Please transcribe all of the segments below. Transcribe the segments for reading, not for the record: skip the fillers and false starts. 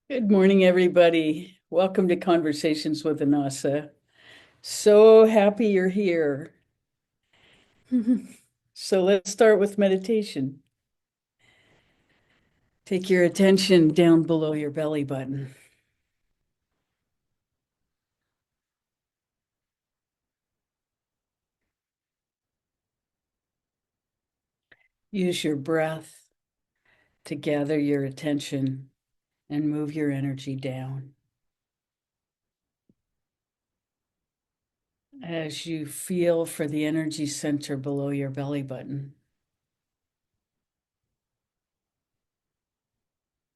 Good morning, everybody. Welcome to Conversations with Anasa. So happy you're here. So let's start with meditation. Take your attention down below your belly button. Use your breath to gather your attention and move your energy down. As you feel for the energy center below your belly button,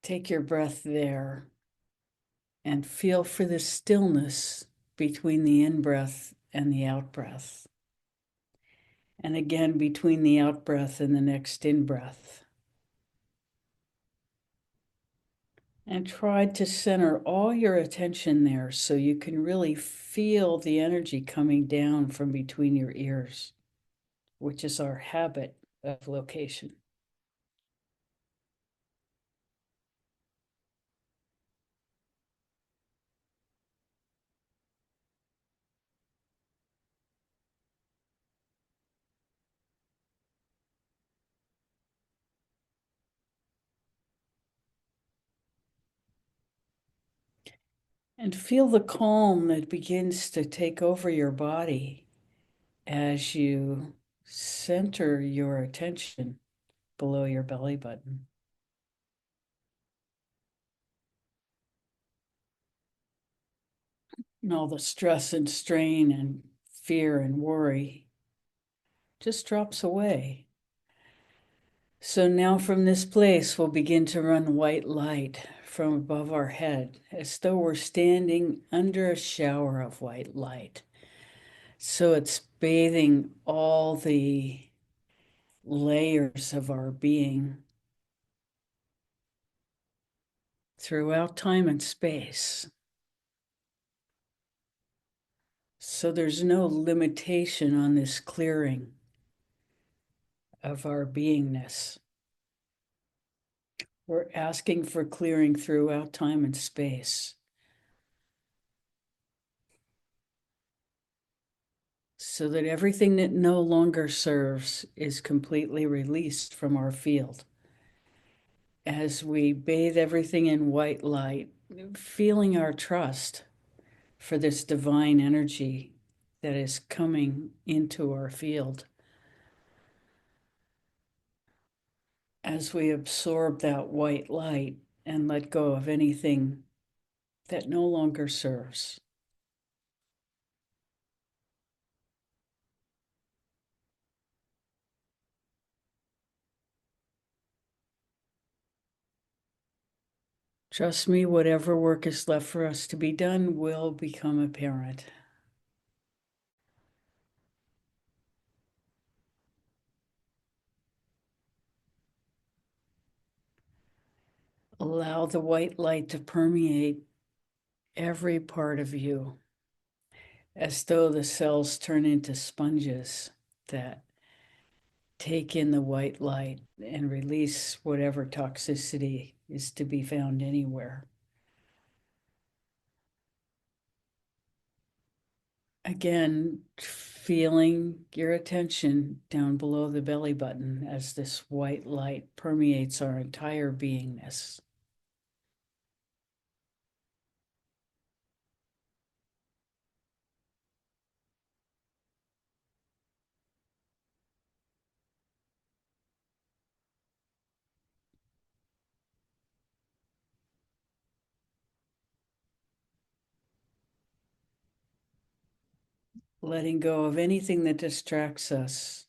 take your breath there and feel for the stillness between the in-breath and the out-breath. And again, between the out-breath and the next in-breath. And try to center all your attention there so you can really feel the energy coming down from between your ears, which is our habit of location. And feel the calm that begins to take over your body as you center your attention below your belly button. And all the stress and strain and fear and worry just drops away. So now from this place, we'll begin to run white light from above our head, as though we're standing under a shower of white light. So it's bathing all the layers of our being throughout time and space. So there's no limitation on this clearing of our beingness. We're asking for clearing throughout time and space, so that everything that no longer serves is completely released from our field. As we bathe everything in white light, feeling our trust for this divine energy that is coming into our field. As we absorb that white light and let go of anything that no longer serves. Trust me, whatever work is left for us to be done will become apparent. Allow the white light to permeate every part of you, as though the cells turn into sponges that take in the white light and release whatever toxicity is to be found anywhere. Again, feeling your attention down below the belly button as this white light permeates our entire beingness. Letting go of anything that distracts us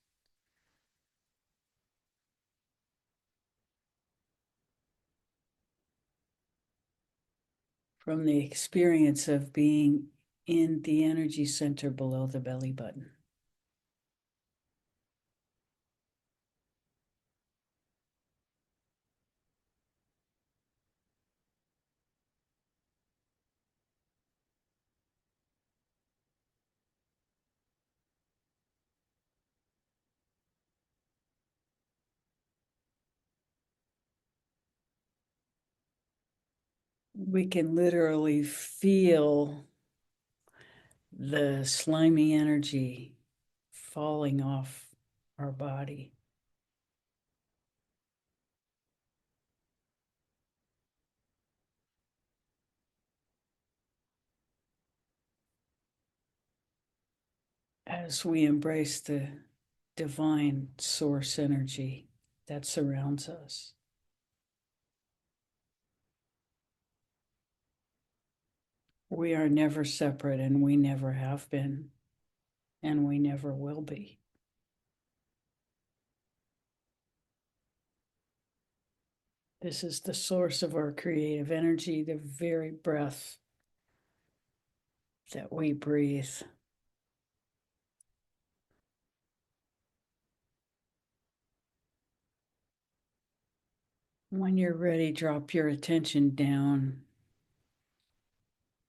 from the experience of being in the energy center below the belly button. We can literally feel the slimy energy falling off our body. As we embrace the divine source energy that surrounds us. We are never separate, and we never have been, and we never will be. This is the source of our creative energy, the very breath that we breathe. When you're ready, drop your attention down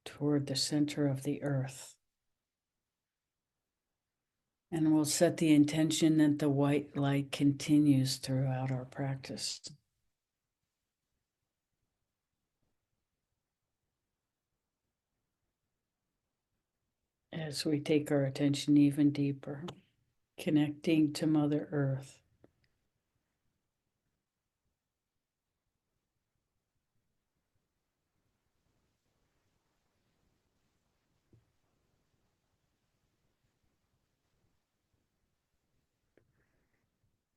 toward the center of the earth. And we'll set the intention that the white light continues throughout our practice. As we take our attention even deeper, connecting to Mother Earth.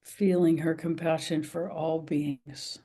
Feeling her compassion for all beings.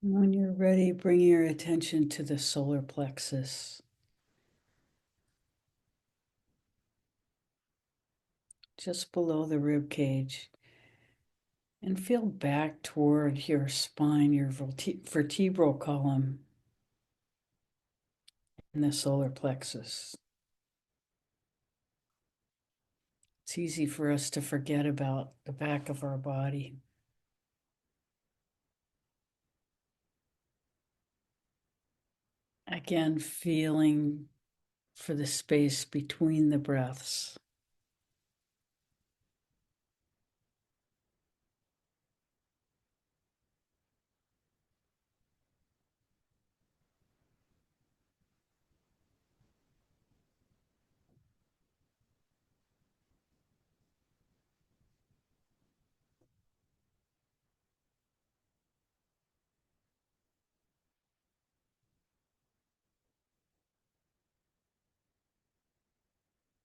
When you're ready, bring your attention to the solar plexus, just below the rib cage, and feel back toward your spine, your vertebral column, and the solar plexus. It's easy for us to forget about the back of our body. Again, feeling for the space between the breaths.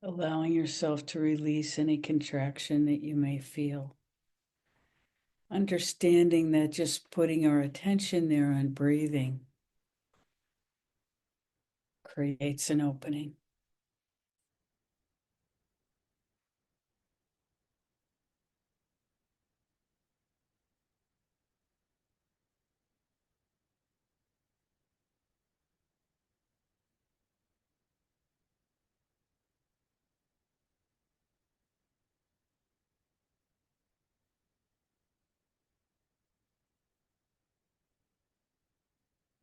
Allowing yourself to release any contraction that you may feel. Understanding that just putting our attention there on breathing creates an opening.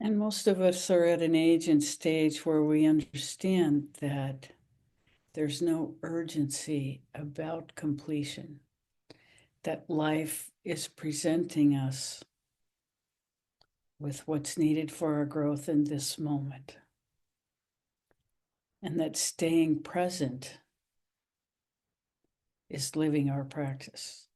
And most of us are at an age and stage where we understand that there's no urgency about completion, that life is presenting us with what's needed for our growth in this moment, and that staying present is living our practice.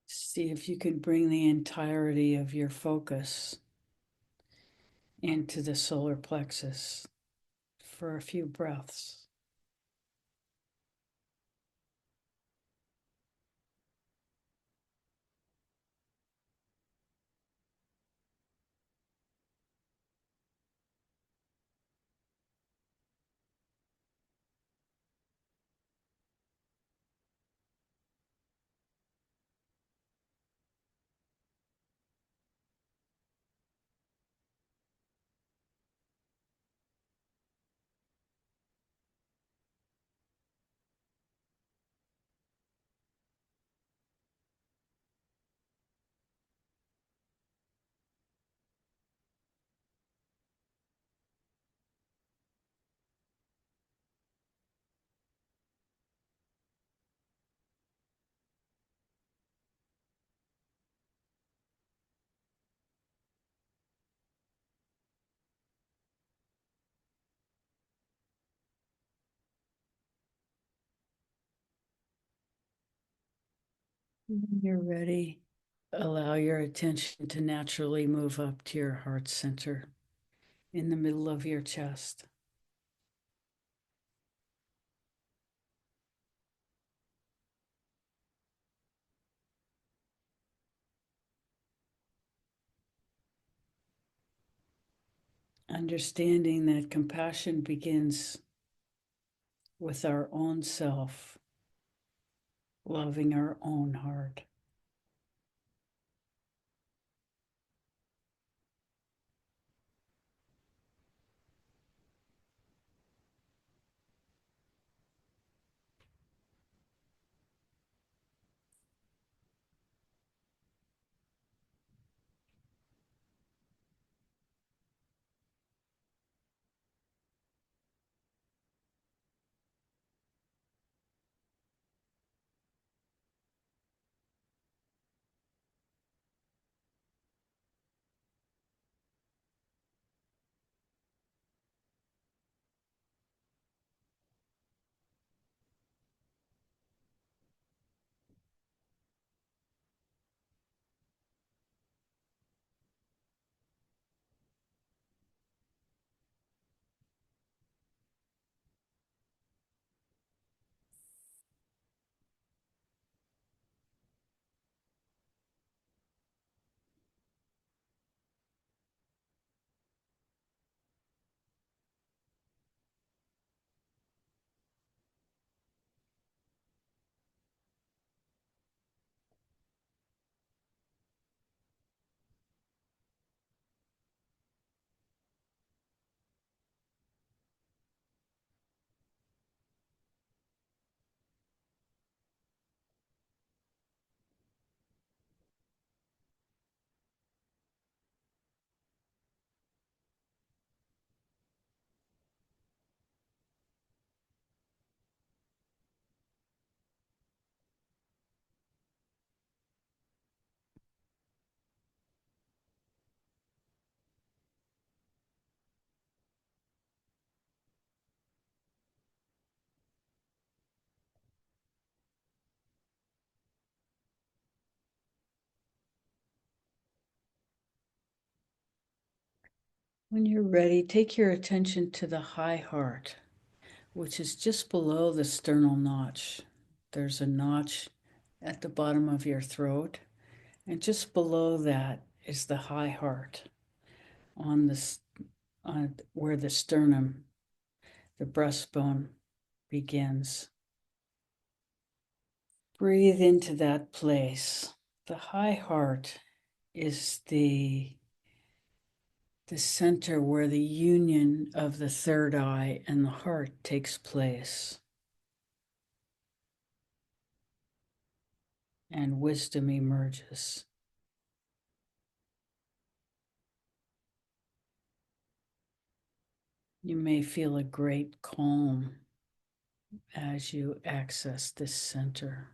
See if you can bring the entirety of your focus into the solar plexus for a few breaths. When you're ready, allow your attention to naturally move up to your heart center in the middle of your chest. Understanding that compassion begins with our own self, loving our own heart. When you're ready, take your attention to the high heart, which is just below the sternal notch. There's a notch at the bottom of your throat, and just below that is the high heart on where the sternum, the breastbone begins. Breathe into that place. The high heart is the center where the union of the third eye and the heart takes place, and wisdom emerges. You may feel a great calm as you access this center.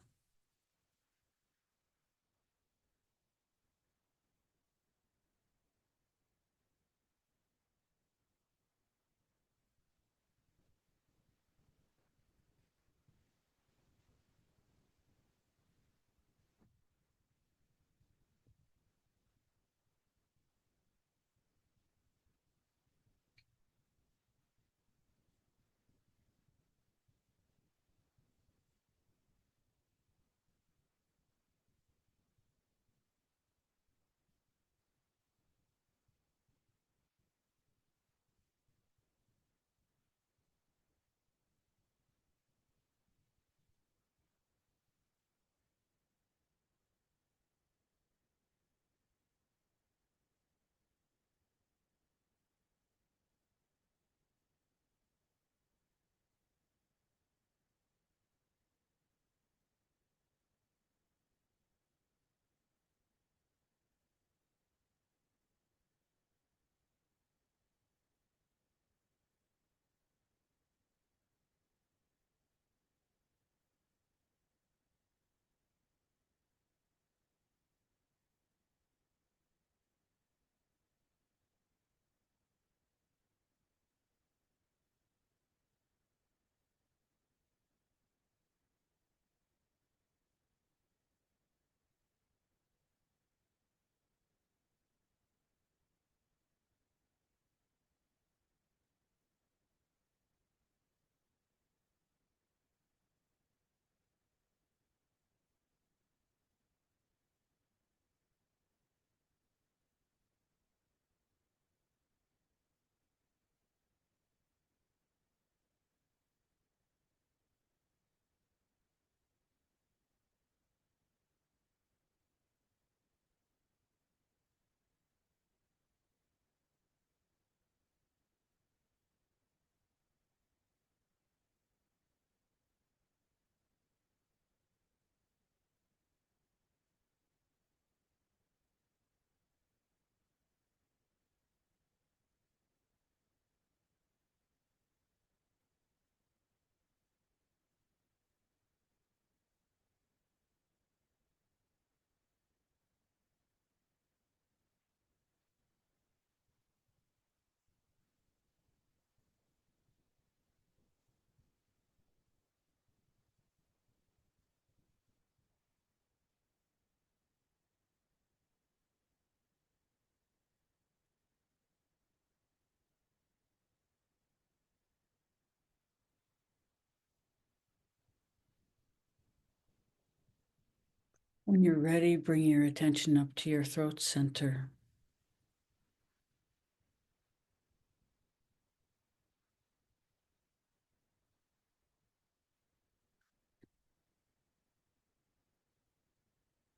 When you're ready, bring your attention up to your throat center.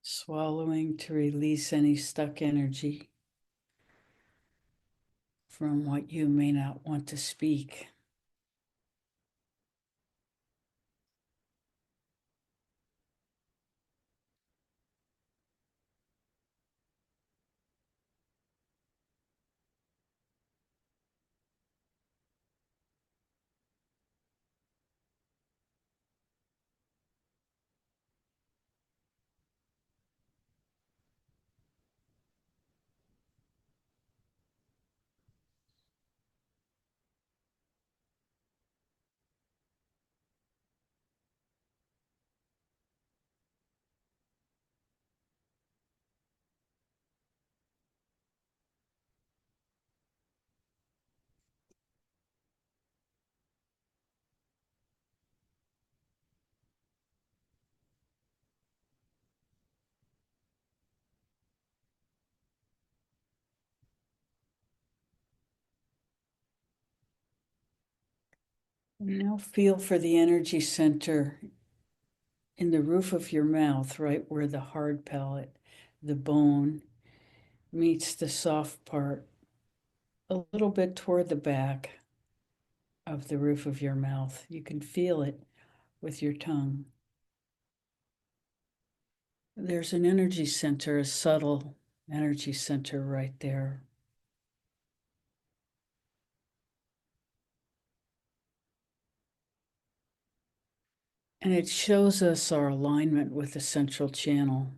Swallowing to release any stuck energy from what you may not want to speak. Now feel for the energy center in the roof of your mouth, right where the hard palate, the bone, meets the soft part, a little bit toward the back of the roof of your mouth. You can feel it with your tongue. There's an energy center, a subtle energy center right there. And it shows us our alignment with the central channel.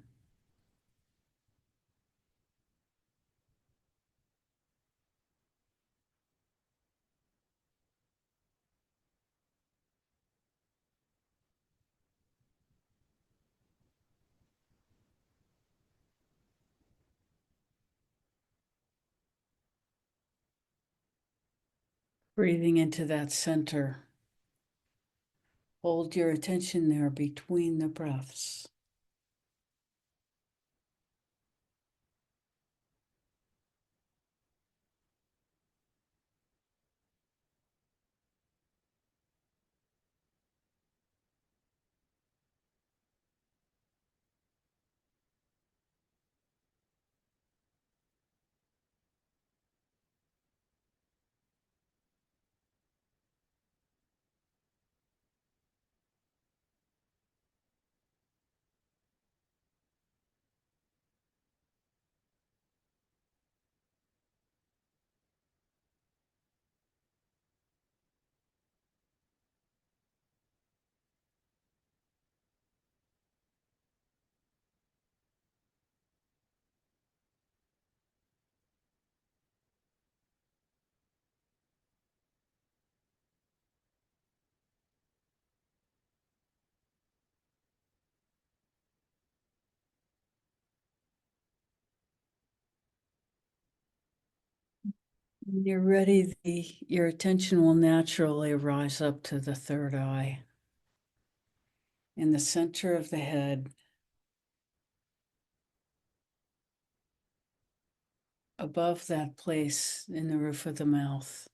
Breathing into that center. Hold your attention there between the breaths. When you're ready, your attention will naturally rise up to the third eye in the center of the head, above that place in the roof of the mouth.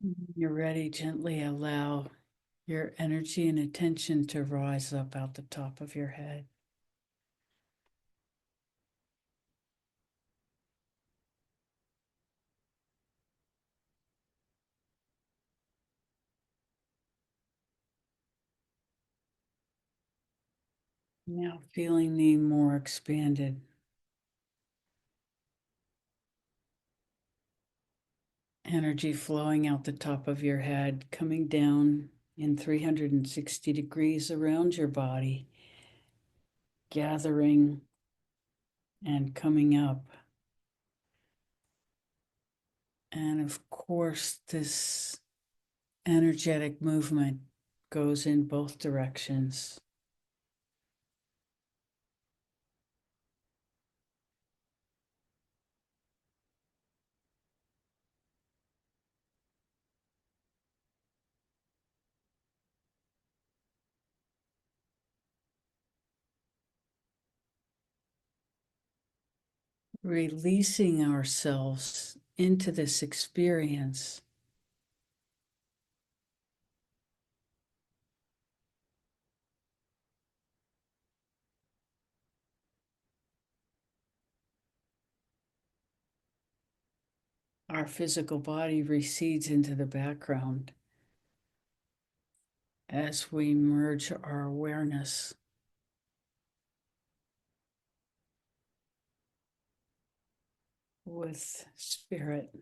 When you're ready, gently allow your energy and attention to rise up out the top of your head. Now feeling the more expanded energy flowing out the top of your head, coming down in 360 degrees around your body, gathering and coming up. And of course, this energetic movement goes in both directions. Releasing ourselves into this experience. Our physical body recedes into the background as we merge our awareness with spirit.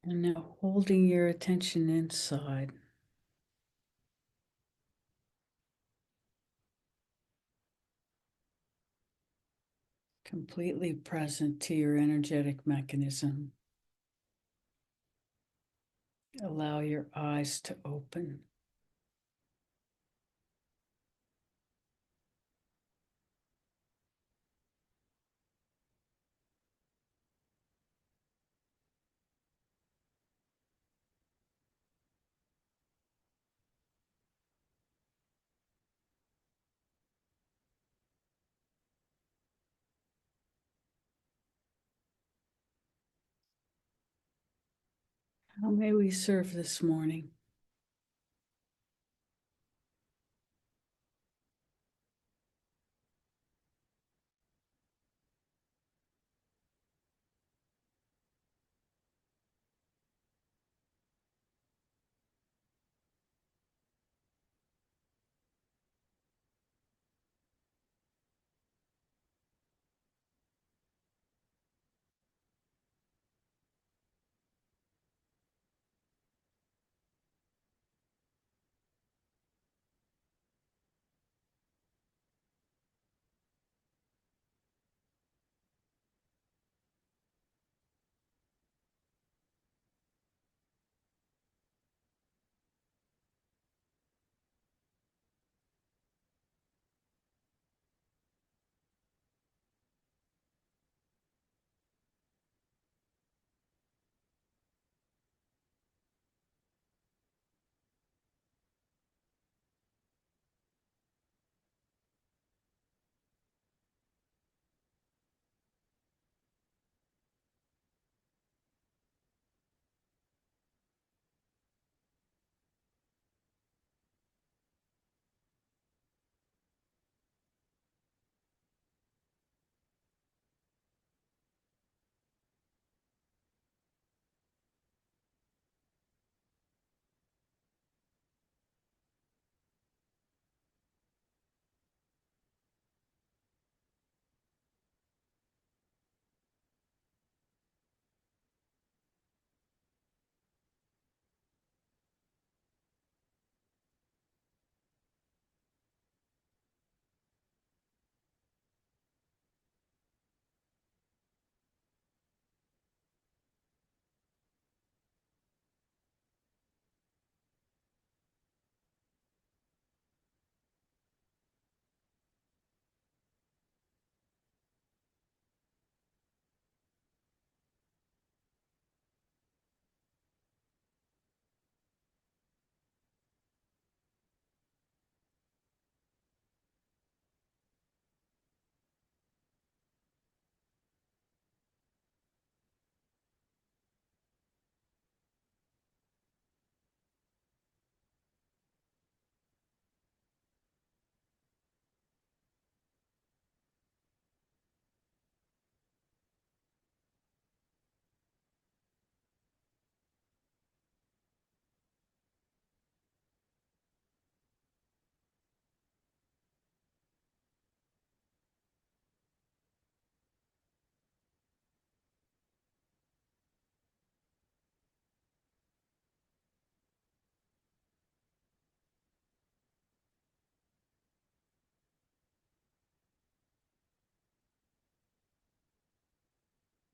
And now holding your attention inside, completely present to your energetic mechanism. Allow your eyes to open. How may we serve this morning?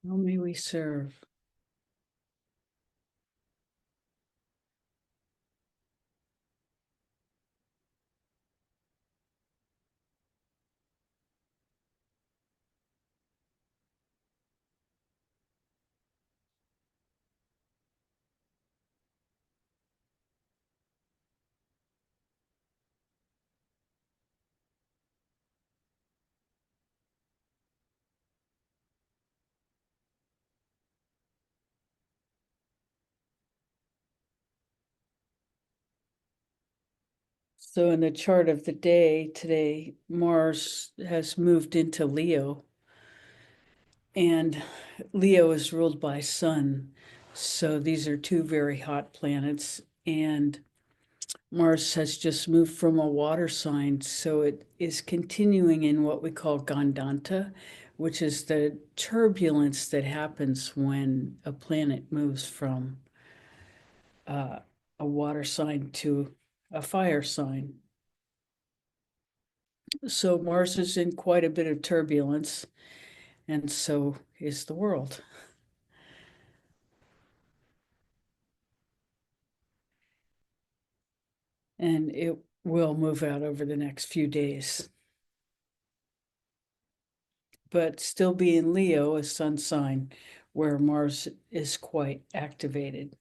How may we serve? So in the chart of the day today, Mars has moved into Leo, and Leo is ruled by Sun. So these are two very hot planets, and Mars has just moved from a water sign, so it is continuing in what we call Gandanta, which is the turbulence that happens when a planet moves from a water sign to a fire sign. So Mars is in quite a bit of turbulence, and so is the world. and it will move out over the next few days. But still be in Leo, a sun sign, where Mars is quite activated.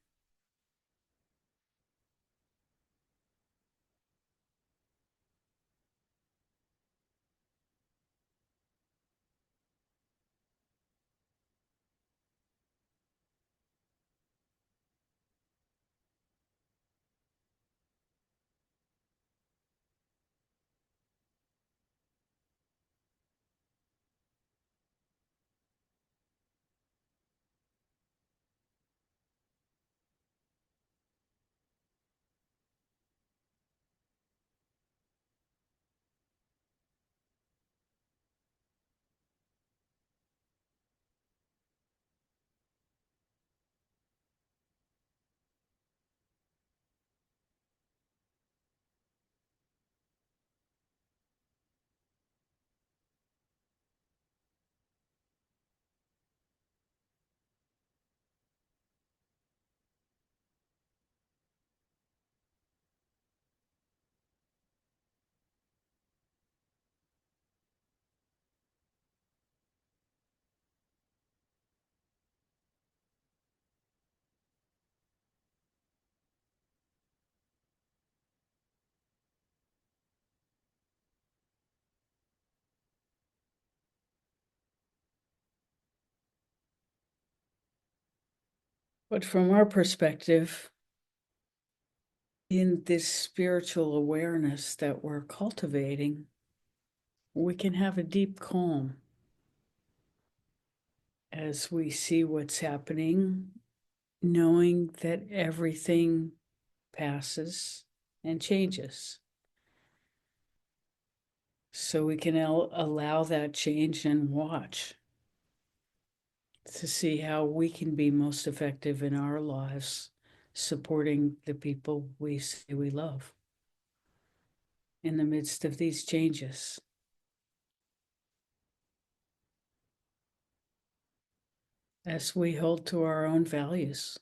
But from our perspective, in this spiritual awareness that we're cultivating, we can have a deep calm as we see what's happening, knowing that everything passes and changes. So we can allow that change and watch to see how we can be most effective in our lives, supporting the people we say we love in the midst of these changes. As we hold to our own values.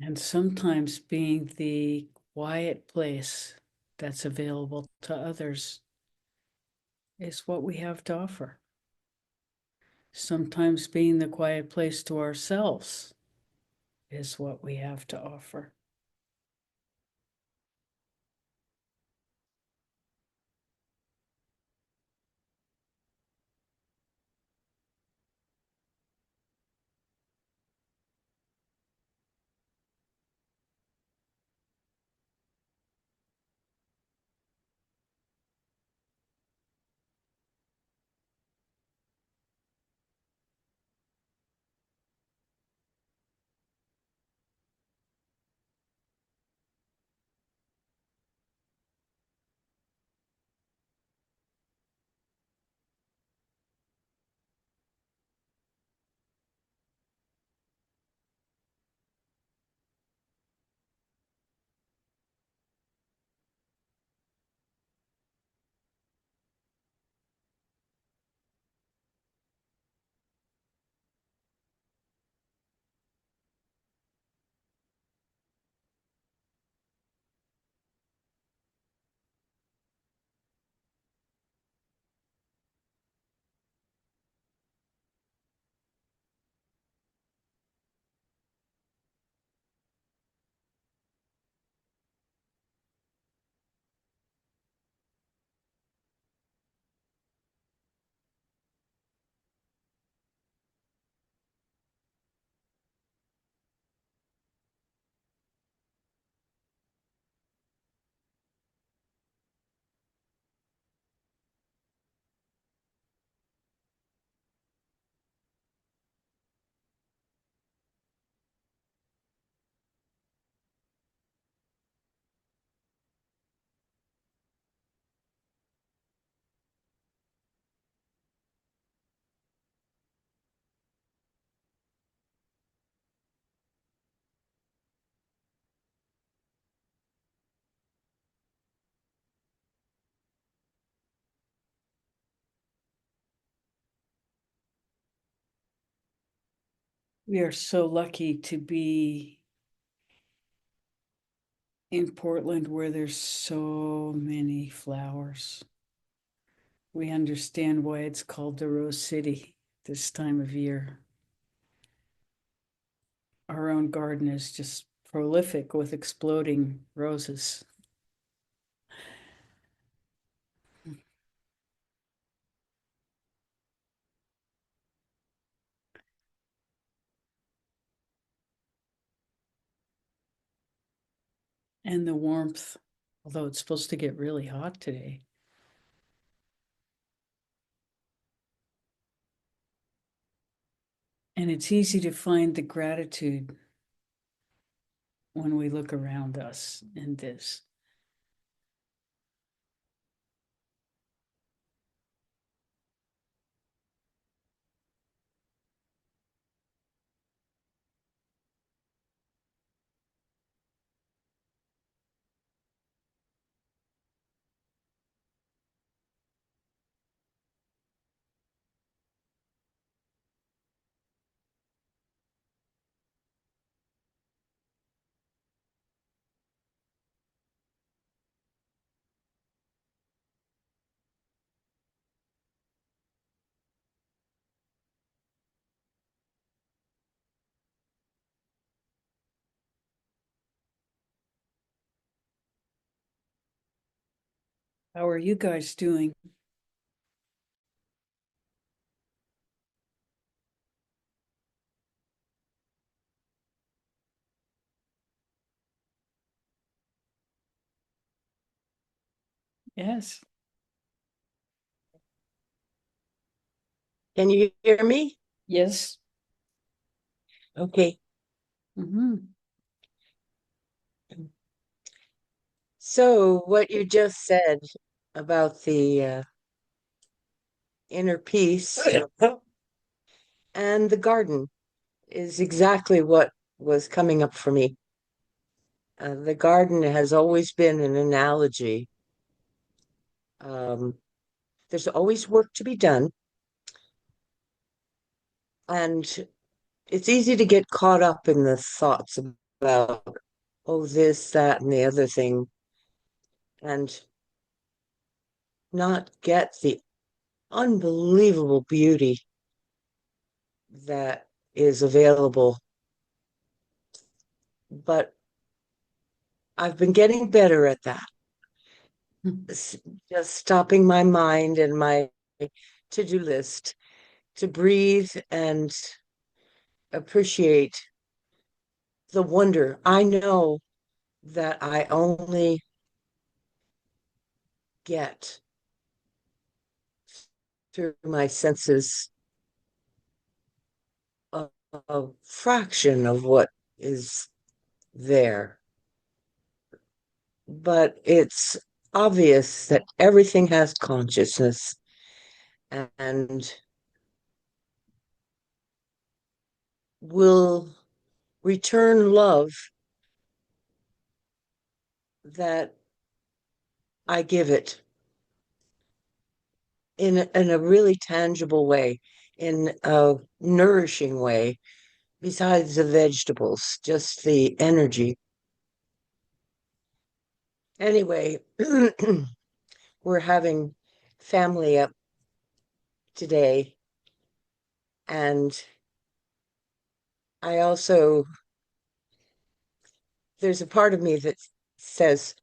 And sometimes being the quiet place that's available to others is what we have to offer. Sometimes being the quiet place to ourselves is what we have to offer. We are so lucky to be in Portland where there's so many flowers. We understand why it's called the Rose City this time of year. Our own garden is just prolific with exploding roses. And the warmth, although it's supposed to get really hot today. And it's easy to find the gratitude when we look around us in this. How are you guys doing? Yes. Can you hear me? Yes. Okay. Mm-hmm. So, what you just said about the inner peace and the garden is exactly what was coming up for me. The garden has always been an analogy. Um, there's always work to be done, and it's easy to get caught up in the thoughts about, oh, this, that, and the other thing, and not get the unbelievable beauty that is available. But I've been getting better at that. Just stopping my mind and my to-do list to breathe and appreciate the wonder. I know that I only get through my senses a fraction of what is there. But it's obvious that everything has consciousness and will return love that I give it in a really tangible way, in a nourishing way, besides the vegetables, just the energy. Anyway, we're having family up today, and I also, there's a part of me that says,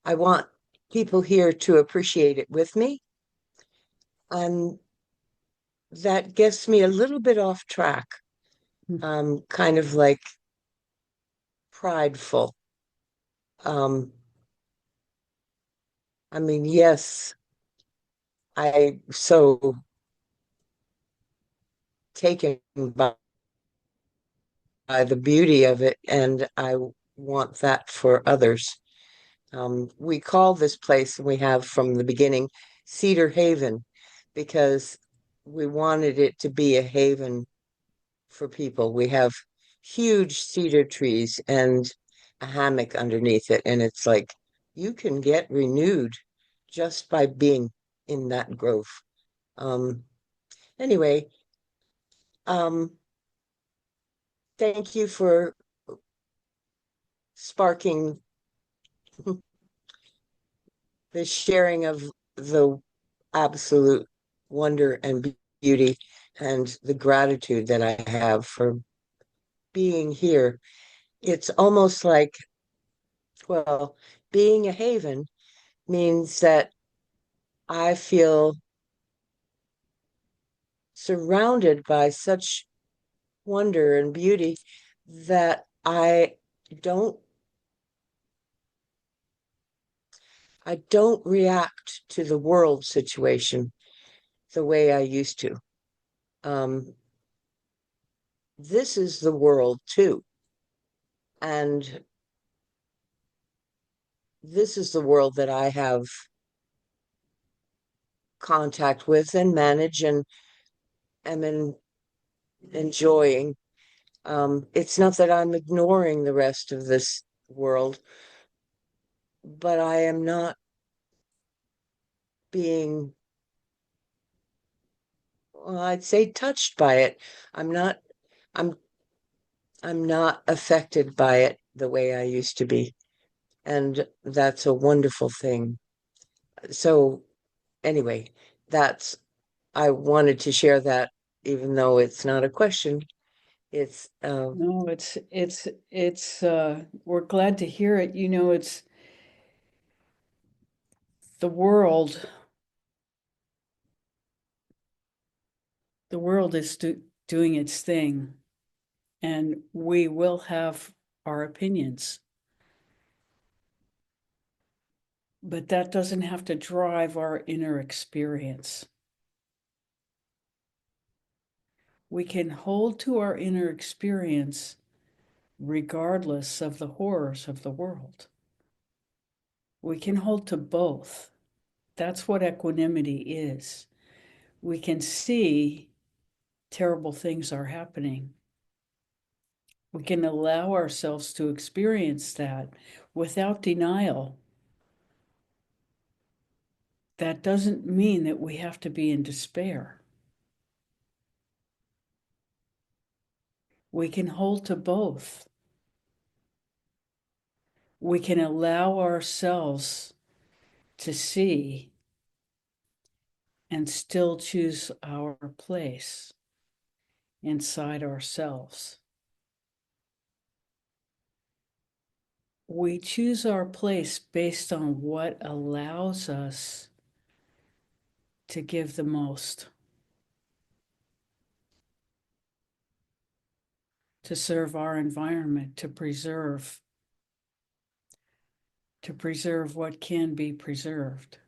I want people here to appreciate it with me. And that gets me a little bit off track, kind of like prideful. Um, I mean, yes, I so taken by the beauty of it, and I want that for others. We call this place, we have from the beginning, Cedar Haven, because we wanted it to be a haven for people. We have huge cedar trees and a hammock underneath it, and it's like you can get renewed just by being in that grove. Um, anyway, um, thank you for sparking the sharing of the absolute wonder and beauty and the gratitude that I have for being here. It's almost like, well, being a haven means that I feel surrounded by such wonder and beauty that don't I don't react to the world situation the way I used to. Um, this is the world too. And this is the world that I have contact with and manage and enjoying. It's not that I'm ignoring the rest of this world, but I am not being, well, I'd say touched by it. I'm not, I'm, I'm not affected by it the way I used to be. And that's a wonderful thing. So anyway, that's, I wanted to share that, even though it's not a question. It's, No, we're glad to hear it. It's the world. The world is doing its thing, and we will have our opinions. But that doesn't have to drive our inner experience. We can hold to our inner experience regardless of the horrors of the world. We can hold to both. That's what equanimity is. We can see terrible things are happening. We can allow ourselves to experience that without denial. That doesn't mean that we have to be in despair. We can hold to both. We can allow ourselves to see and still choose our place inside ourselves. We choose our place based on what allows us to give the most, to serve our environment, to preserve what can be preserved,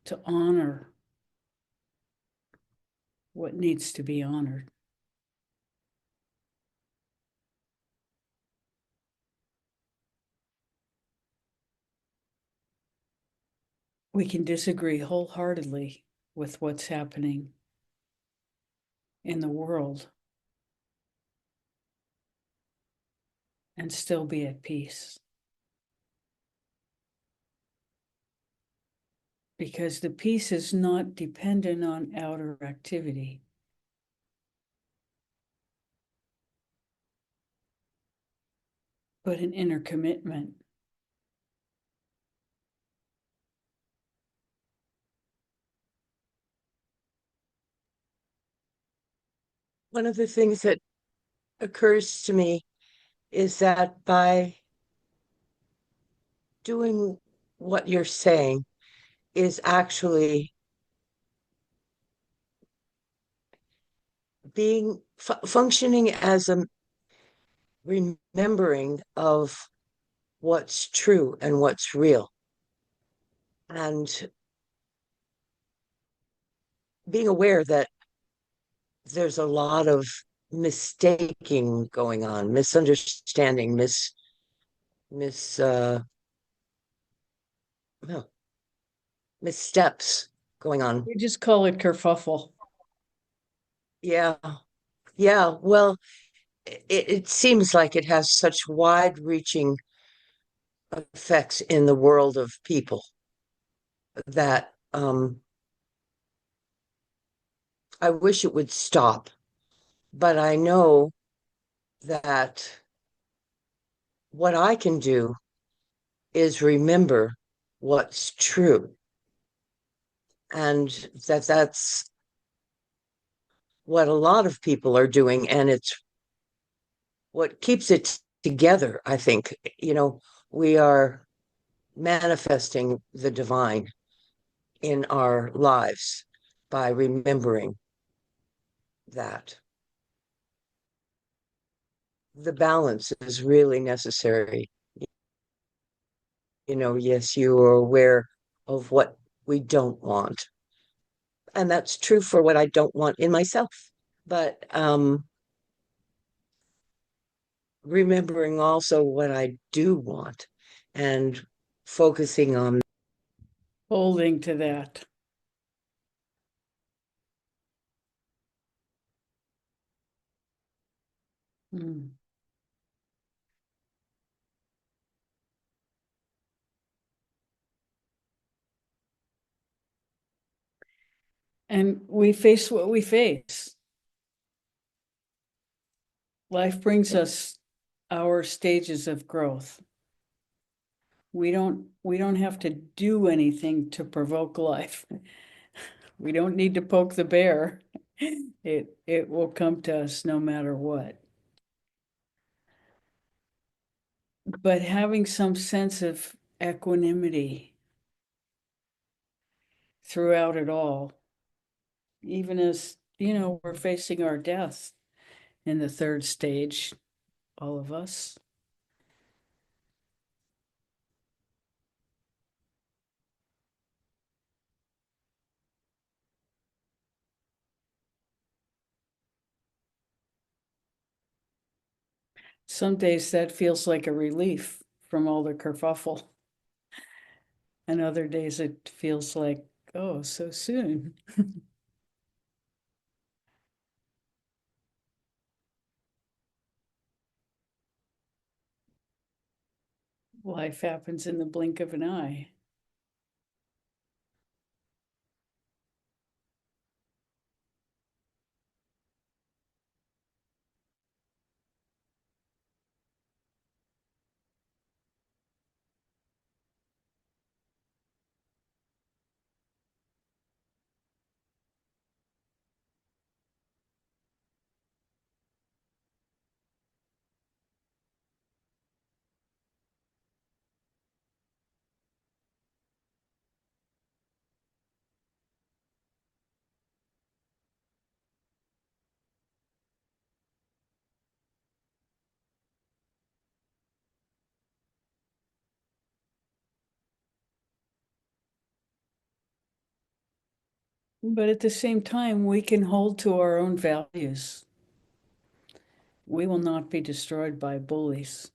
to honor what needs to be honored. We can disagree wholeheartedly with what's happening in the world and still be at peace. Because the peace is not dependent on outer activity. But an inner commitment. one of the things that occurs to me is that by doing what you're saying is actually being functioning as a remembering of what's true and what's real, and being aware that there's a lot of mistaking going on, misunderstanding, mis well, missteps going on. We just call it kerfuffle. Yeah, yeah. Well, it seems like it has such wide-reaching effects in the world of people that I wish it would stop. But I know that what I can do is remember what's true, and that's what a lot of people are doing, and it's what keeps it together. I think, we are manifesting the divine in our lives by remembering that the balance is really necessary. Yes, you are aware of what we don't want, and that's true for what I don't want in myself. But remembering also what I do want and focusing on. Holding to that. Mm. And we face what we face. Life brings us our stages of growth. We don't have to do anything to provoke life. We don't need to poke the bear. It will come to us no matter what. But having some sense of equanimity throughout it all, even as, we're facing our death in the third stage, all of us. Some days that feels like a relief from all the kerfuffle. And other days it feels like, oh, so soon. Life happens in the blink of an eye. But at the same time, we can hold to our own values. We will not be destroyed by bullies.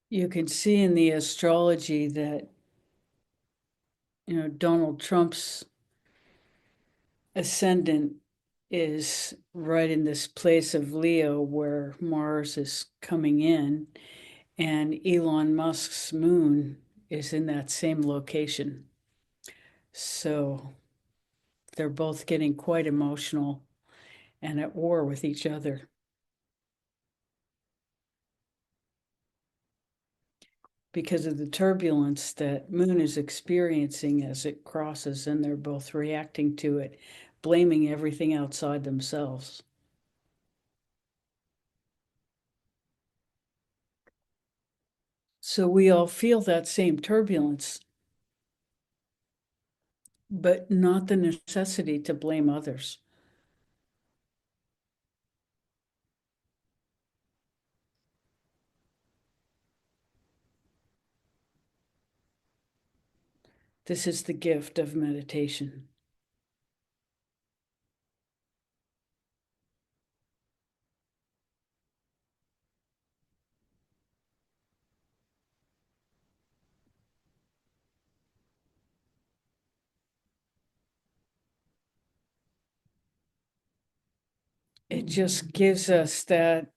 You can see in the astrology that, Donald Trump's ascendant is right in this place of Leo where Mars is coming in, and Elon Musk's moon is in that same location. So they're both getting quite emotional and at war with each other because of the turbulence that Moon is experiencing as it crosses, and they're both reacting to it, blaming everything outside themselves. So we all feel that same turbulence, but not the necessity to blame others. This is the gift of meditation. it just gives us that,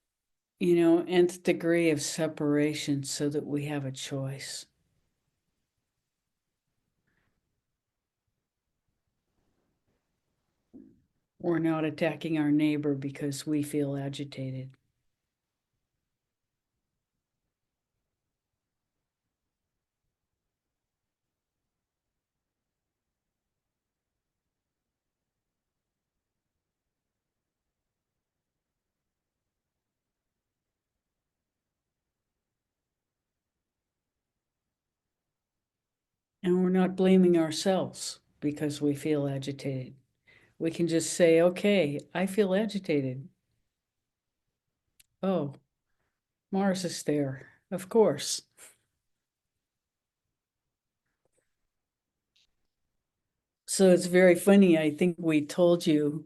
nth degree of separation so that we have a choice. We're not attacking our neighbor because we feel agitated. And we're not blaming ourselves because we feel agitated. We can just say, okay, I feel agitated. Oh, Mars is there. Of course. So it's very funny. I think we told you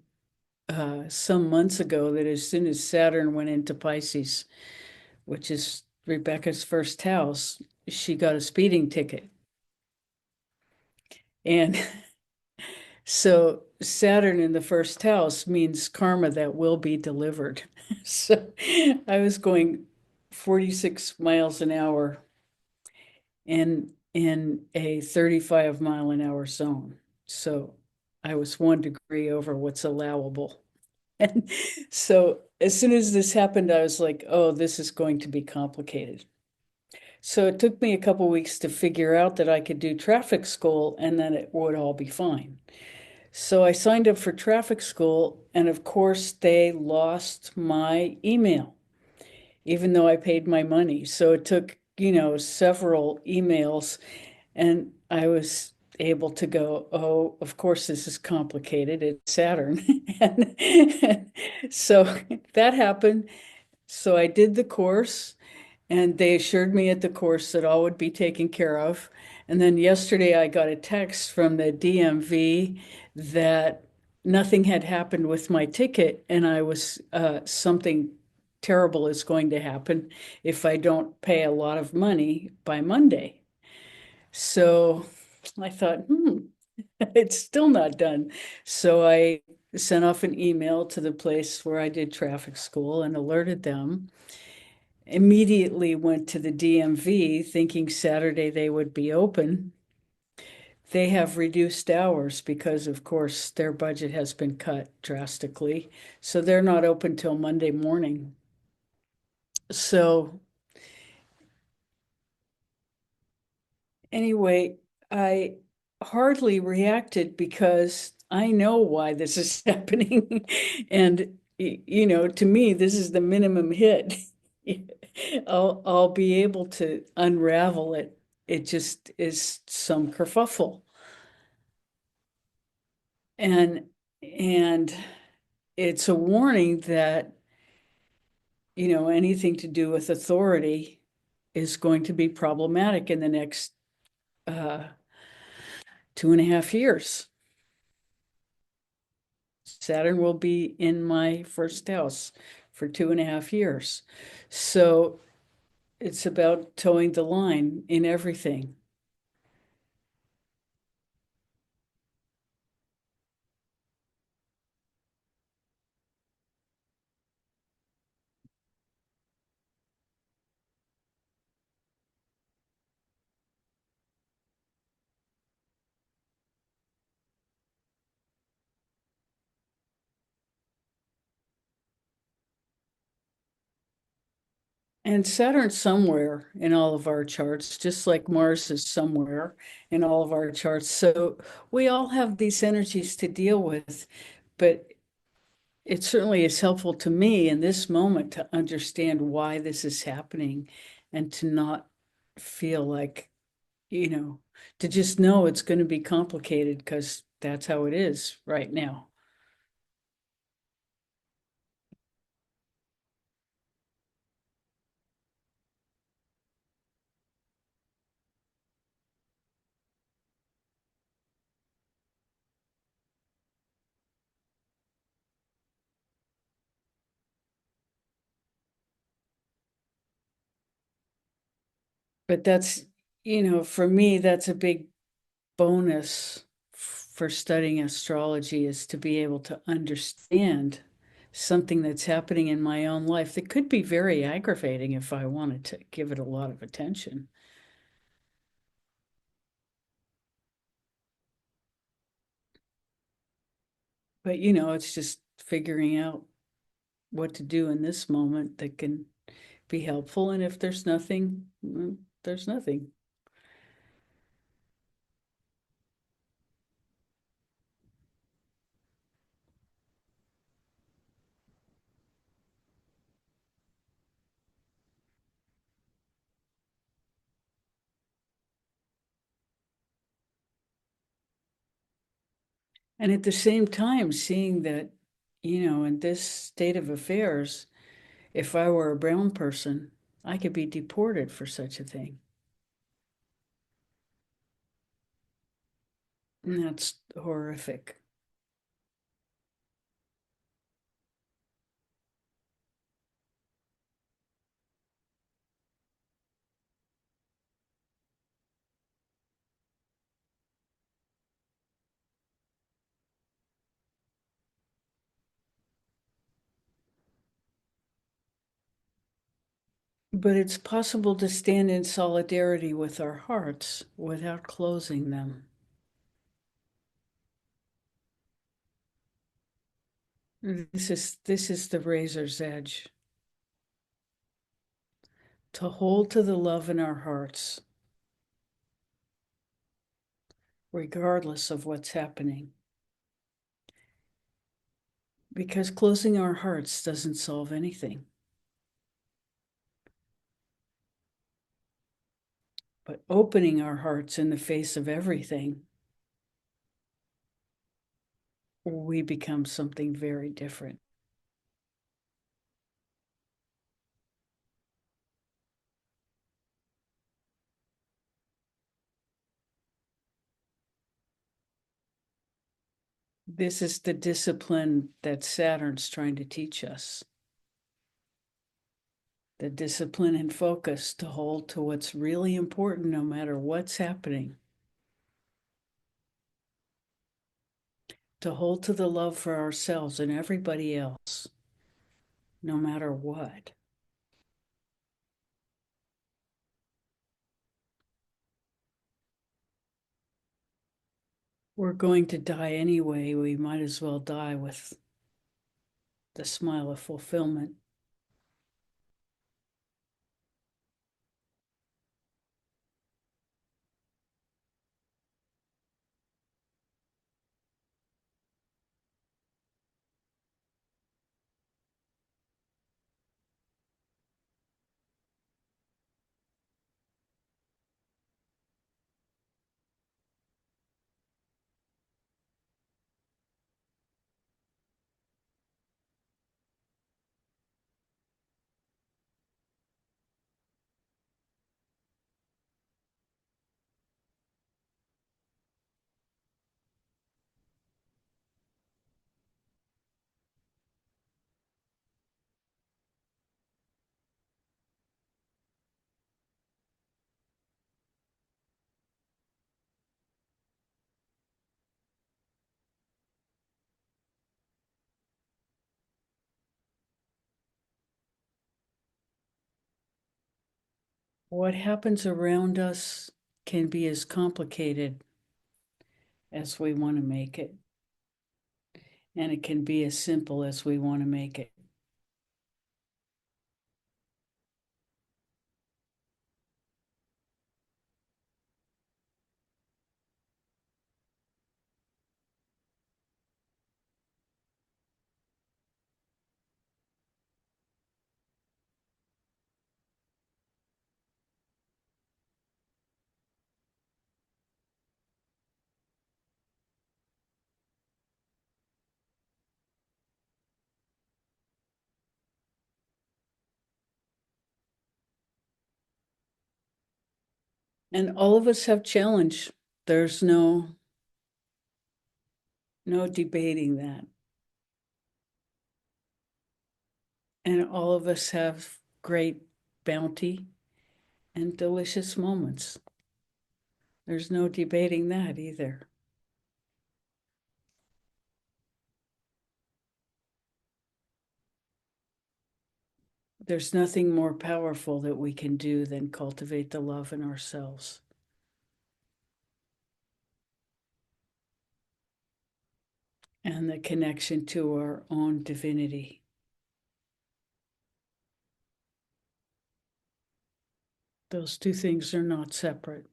some months ago that as soon as Saturn went into Pisces, which is Rebecca's first house, she got a speeding ticket. And so Saturn in the first house means karma that will be delivered. So I was going 46 miles an hour in a 35-mile-an-hour zone. So I was 1 degree over what's allowable. And so as soon as this happened, I was like, oh, this is going to be complicated. So it took me a couple weeks to figure out that I could do traffic school and then it would all be fine. So I signed up for traffic school, and of course, they lost my email, even though I paid my money. So it took, several emails, and I was able to go, oh, of course, this is complicated. It's Saturn. and so that happened. So I did the course. And they assured me at the course that all would be taken care of. And then yesterday I got a text from the DMV that nothing had happened with my ticket, and I was something terrible is going to happen if I don't pay a lot of money by Monday. So I thought, it's still not done. So I sent off an email to the place where I did traffic school and alerted them. Immediately went to the DMV thinking Saturday they would be open. They have reduced hours because, of course, their budget has been cut drastically. So they're not open till Monday morning. So, anyway, I hardly reacted because I know why this is happening. And, to me, this is the minimum hit. I'll be able to unravel it. It just is some kerfuffle. And and it's a warning that, anything to do with authority is going to be problematic in the next uh, 2.5 years. Saturn will be in my first house for 2.5 years. So it's about towing the line in everything. And Saturn's somewhere in all of our charts, just like Mars is somewhere in all of our charts. So we all have these energies to deal with, but it certainly is helpful to me in this moment to understand why this is happening and to not feel like, to just know it's going to be complicated because that's how it is right now. But that's, for me, that's a big bonus for studying astrology is to be able to understand something that's happening in my own life that could be very aggravating if I wanted to give it a lot of attention. But, it's just figuring out what to do in this moment that can be helpful. And if there's nothing, there's nothing. And at the same time, seeing that, in this state of affairs, if I were a brown person, I could be deported for such a thing. And that's horrific. But it's possible to stand in solidarity with our hearts without closing them. This is the razor's edge. To hold to the love in our hearts, regardless of what's happening. Because closing our hearts doesn't solve anything. But opening our hearts in the face of everything, we become something very different. This is the discipline that Saturn's trying to teach us. The discipline and focus to hold to what's really important no matter what's happening. To hold to the love for ourselves and everybody else, no matter what. We're going to die anyway. We might as well die with the smile of fulfillment. What happens around us can be as complicated as we want to make it, and it can be as simple as we want to make it. And all of us have challenge. There's no debating that. And all of us have great bounty and delicious moments. There's no debating that either. There's nothing more powerful that we can do than cultivate the love in ourselves. And the connection to our own divinity. Those two things are not separate.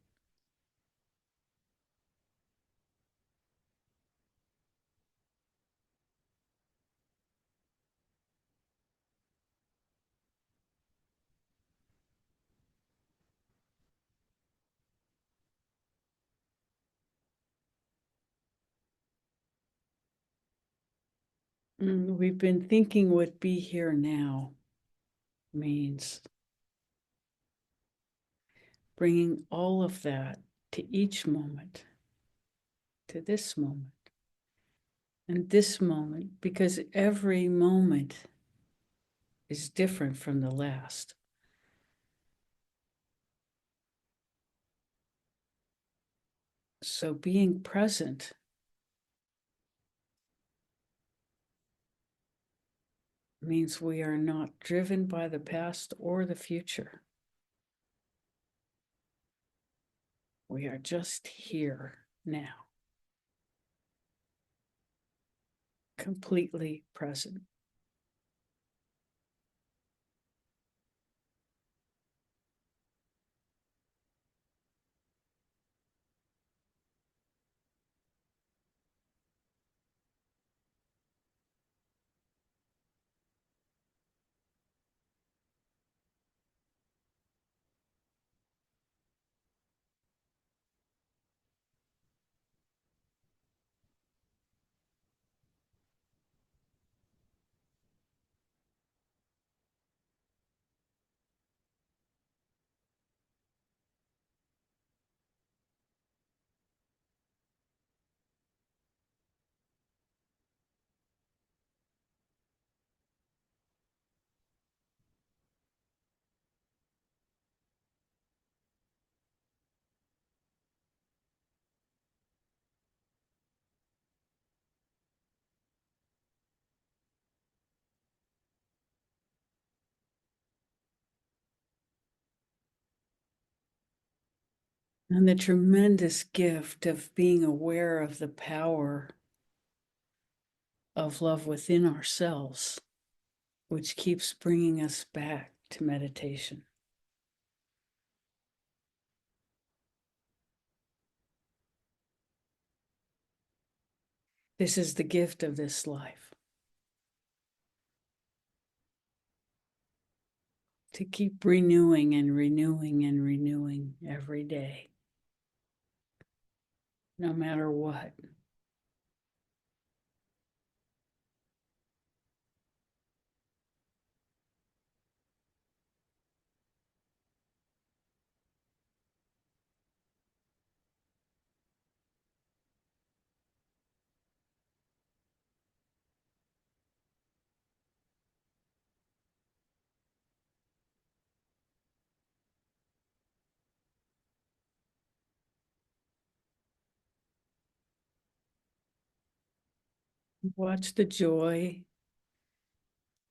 We've been thinking what be here now means, bringing all of that to each moment, to this moment, and this moment, because every moment is different from the last. So being present means we are not driven by the past or the future. We are just here now, completely present. And the tremendous gift of being aware of the power of love within ourselves, which keeps bringing us back to meditation. This is the gift of this life, to keep renewing and renewing and renewing every day, no matter what. Watch the joy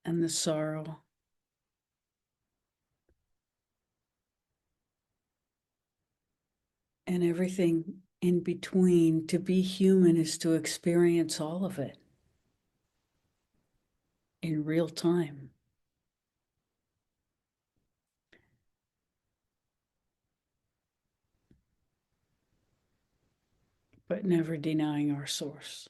and the sorrow and everything in between. To be human is to experience all of it in real time, but never denying our source.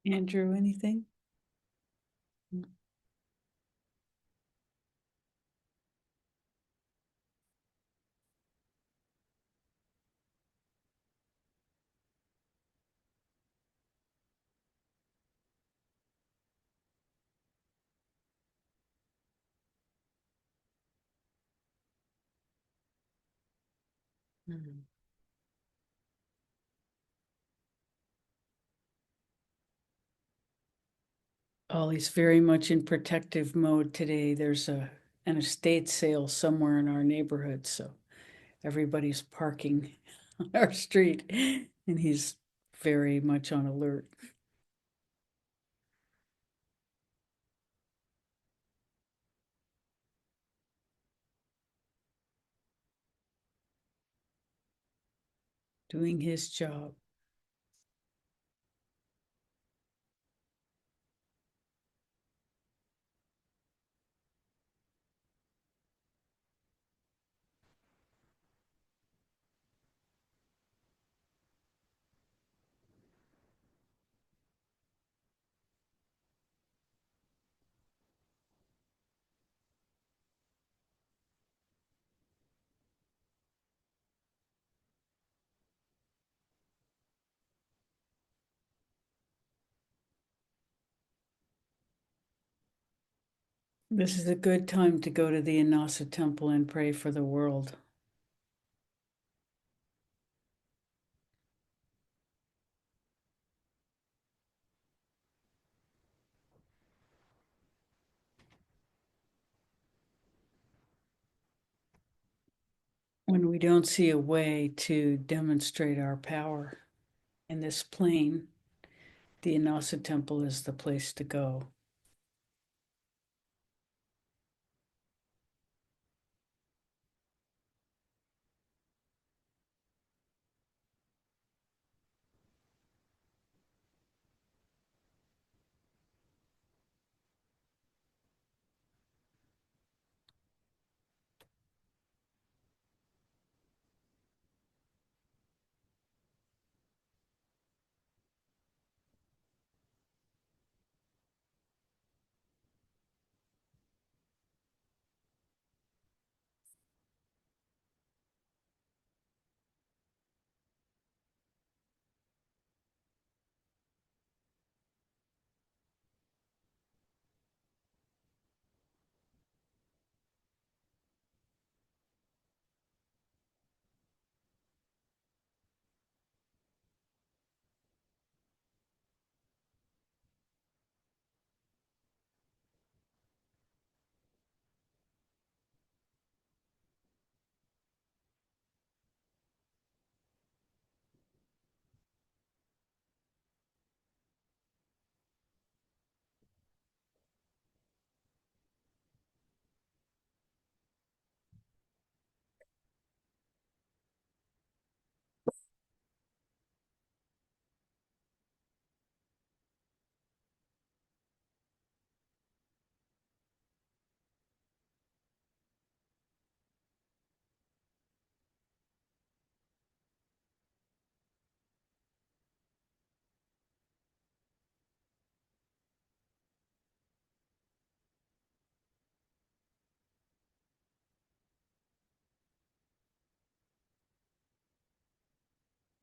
Andrew, anything? Mm. Ollie's very much in protective mode today. There's an estate sale somewhere in our neighborhood, so everybody's parking on our street, and he's very much on alert. Doing his job. This is a good time to go to the Inasa temple and pray for the world. When we don't see a way to demonstrate our power in this plane, the Inasa temple is the place to go.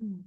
Mm.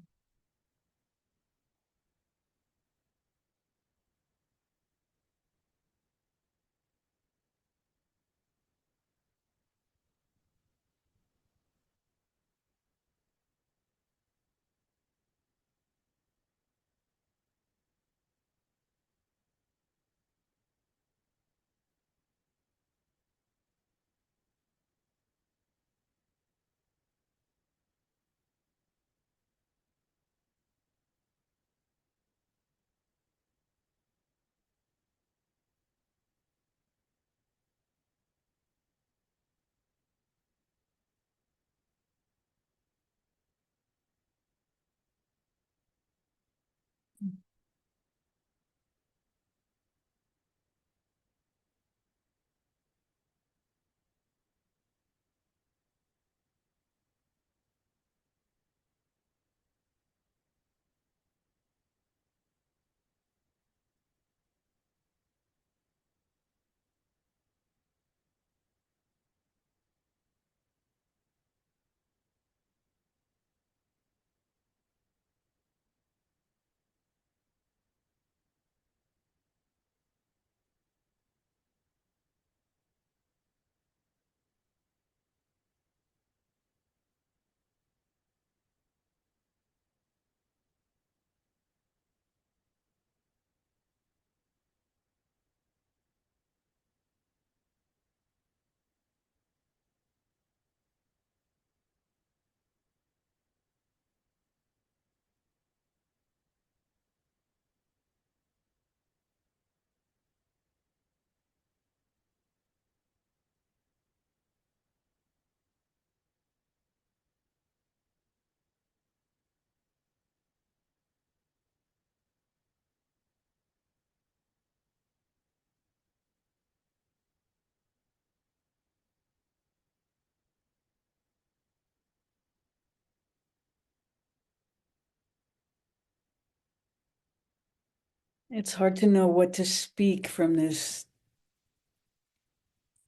It's hard to know what to speak from this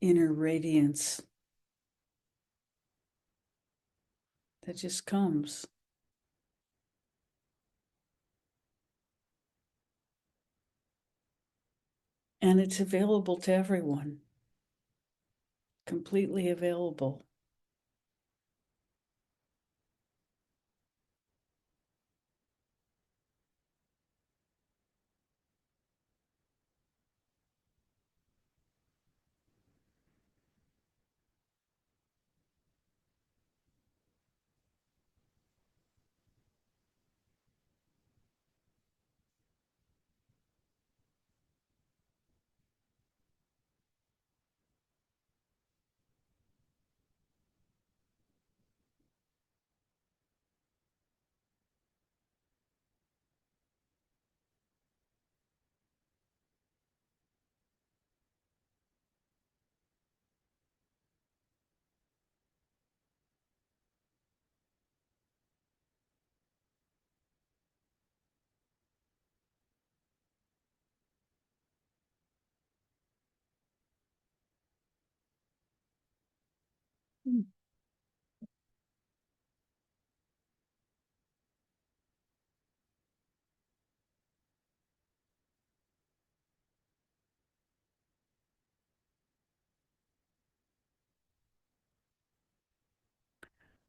inner radiance that just comes. And it's available to everyone, completely available.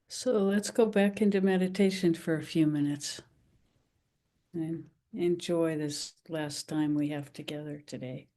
So let's go back into meditation for a few minutes and enjoy this last time we have together today.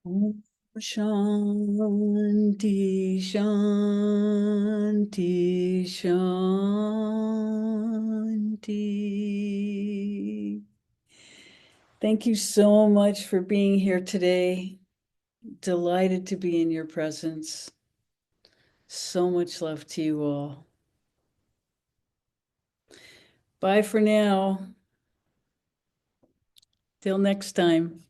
Om Shanti, Shanti, Shanti. Thank you so much for being here today. Delighted to be in your presence. So much love to you all. Bye for now. Till next time.